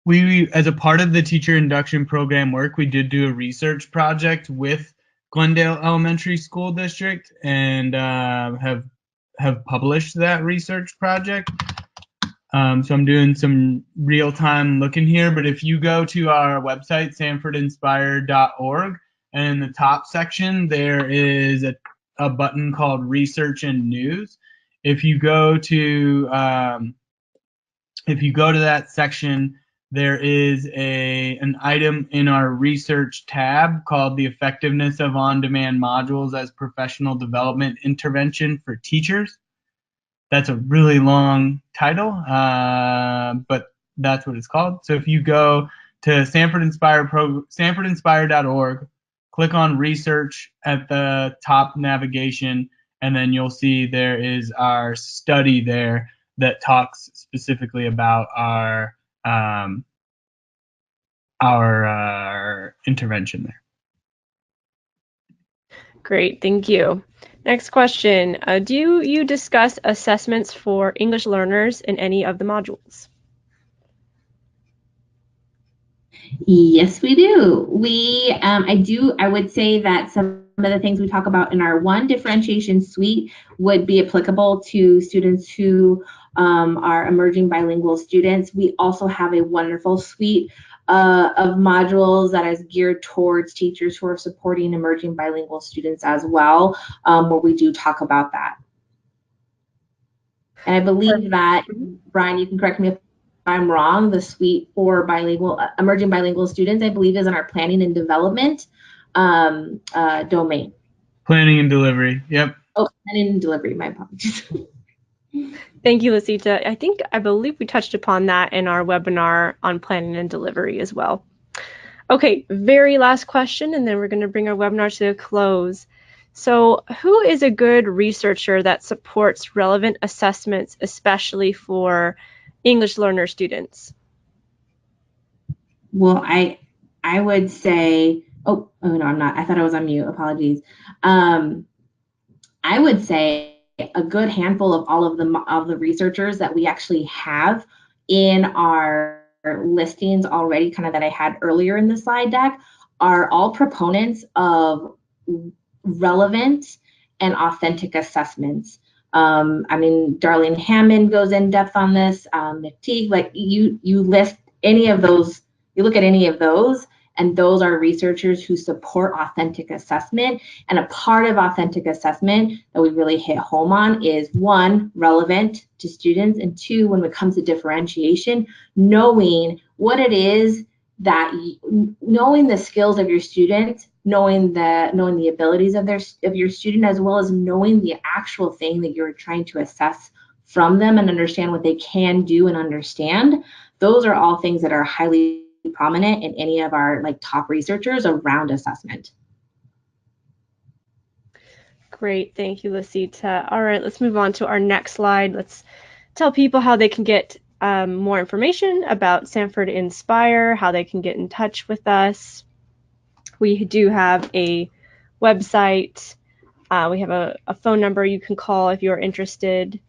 we, as a part of the teacher induction program work, we did do a research project with Glendale Elementary School District and have published that research project. So I'm doing some real-time looking here, but if you go to our website, stanfordinspire.org, and in the top section, there is a button called Research and News. If you go to that section, there is an item in our research tab called the Effectiveness of On-Demand Modules as Professional Development Intervention for Teachers. That's a really long title, but that's what it's called. So if you go to stanfordinspire.org, click on research at the top navigation, and then you'll see there is our study there that talks specifically about our intervention there. Great, thank you. Next question, do you discuss assessments for English learners in any of the modules? Yes, we do. I would say that some of the things we talk about in our one differentiation suite would be applicable to students who are emerging bilingual students. We also have a wonderful suite of modules that is geared towards teachers who are supporting emerging bilingual students as well, where we do talk about that. And I believe that, Brian, you can correct me if I'm wrong, the suite for emerging bilingual students, I believe, is in our planning and development domain. Planning and delivery, yep. Oh, planning and delivery, my apologies. Thank you, Lisita. I believe we touched upon that in our webinar on planning and delivery as well. Okay, very last question, and then we're going to bring our webinar to a close. So who is a good researcher that supports relevant assessments, especially for English learner students? Well, I would say, oh no, I'm not. I thought I was on mute. Apologies. I would say a good handful of all of the researchers that we actually have in our listings already, kind of that I had earlier in the slide deck, are all proponents of relevant and authentic assessments. I mean, Darlene Hammond goes in depth on this. Nick Teague, like you list any of those, you look at any of those, and those are researchers who support authentic assessment. And a part of authentic assessment that we really hit home on is, one, relevant to students, and two, when it comes to differentiation, knowing what it is that knowing the skills of your student, knowing the abilities of your student, as well as knowing the actual thing that you're trying to assess from them and understand what they can do and understand, those are all things that are highly prominent in any of our like top researchers around assessment. Great, thank you, Lisita. All right, let's move on to our next slide. Let's tell people how they can get more information about Stanford Inspire, how they can get in touch with us. We do have a website. We have a phone number you can call if you're interested.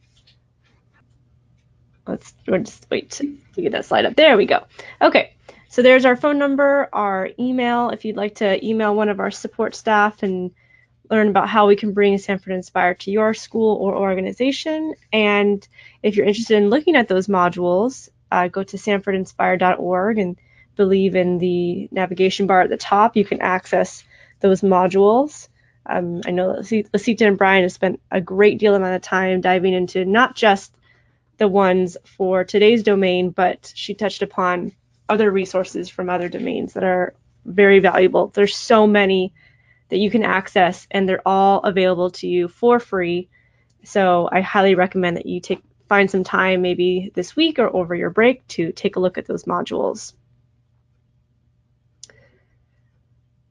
We'll just wait to get that slide up. There we go. Okay, so there's our phone number, our email, if you'd like to email one of our support staff and learn about how we can bring Stanford Inspire to your school or organization. And if you're interested in looking at those modules, go to stanfordinspire.org and believe in the navigation bar at the top. You can access those modules. I know Lisita and Brian have spent a great deal amount of time diving into not just the ones for today's domain, but she touched upon other resources from other domains that are very valuable. There's so many that you can access, and they're all available to you for free. So I highly recommend that you find some time maybe this week or over your break to take a look at those modules.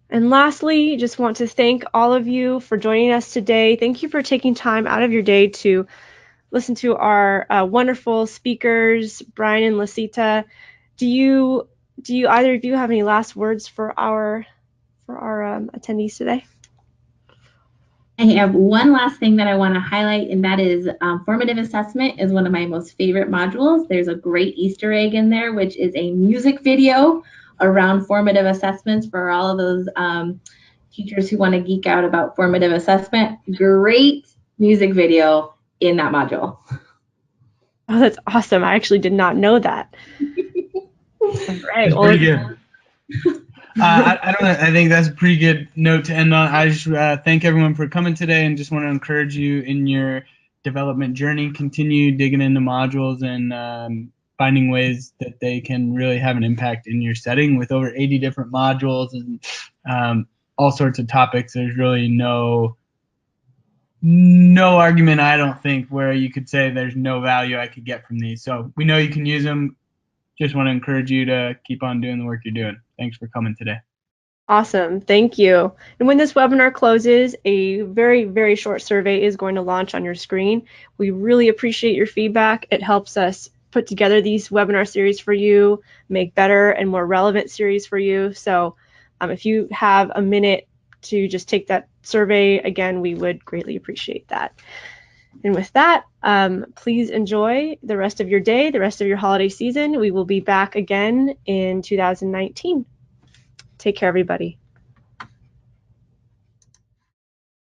And lastly, just want to thank all of you for joining us today. Thank you for taking time out of your day to listen to our wonderful speakers, Brian and Lisita. Do you either of you have any last words for our attendees today? I have one last thing that I want to highlight, and that is formative assessment is one of my most favorite modules. There's a great Easter egg in there, which is a music video around formative assessments for all of those teachers who want to geek out about formative assessment. Great music video in that module. Oh, that's awesome. I actually did not know that. All right. That's pretty good. I think that's a pretty good note to end on. I just thank everyone for coming today and just want to encourage you in your development journey. Continue digging into modules and finding ways that they can really have an impact in your setting. With over 80 different modules and all sorts of topics, there's really no argument, I don't think, where you could say there's no value I could get from these. So we know you can use them. Just want to encourage you to keep on doing the work you're doing. Thanks for coming today. Awesome. Thank you. And when this webinar closes, a very, very short survey is going to launch on your screen. We really appreciate your feedback. It helps us put together these webinar series for you, make better and more relevant series for you. So if you have a minute to just take that survey, again, we would greatly appreciate that. And with that, please enjoy the rest of your day, the rest of your holiday season. We will be back again in 2019. Take care, everybody.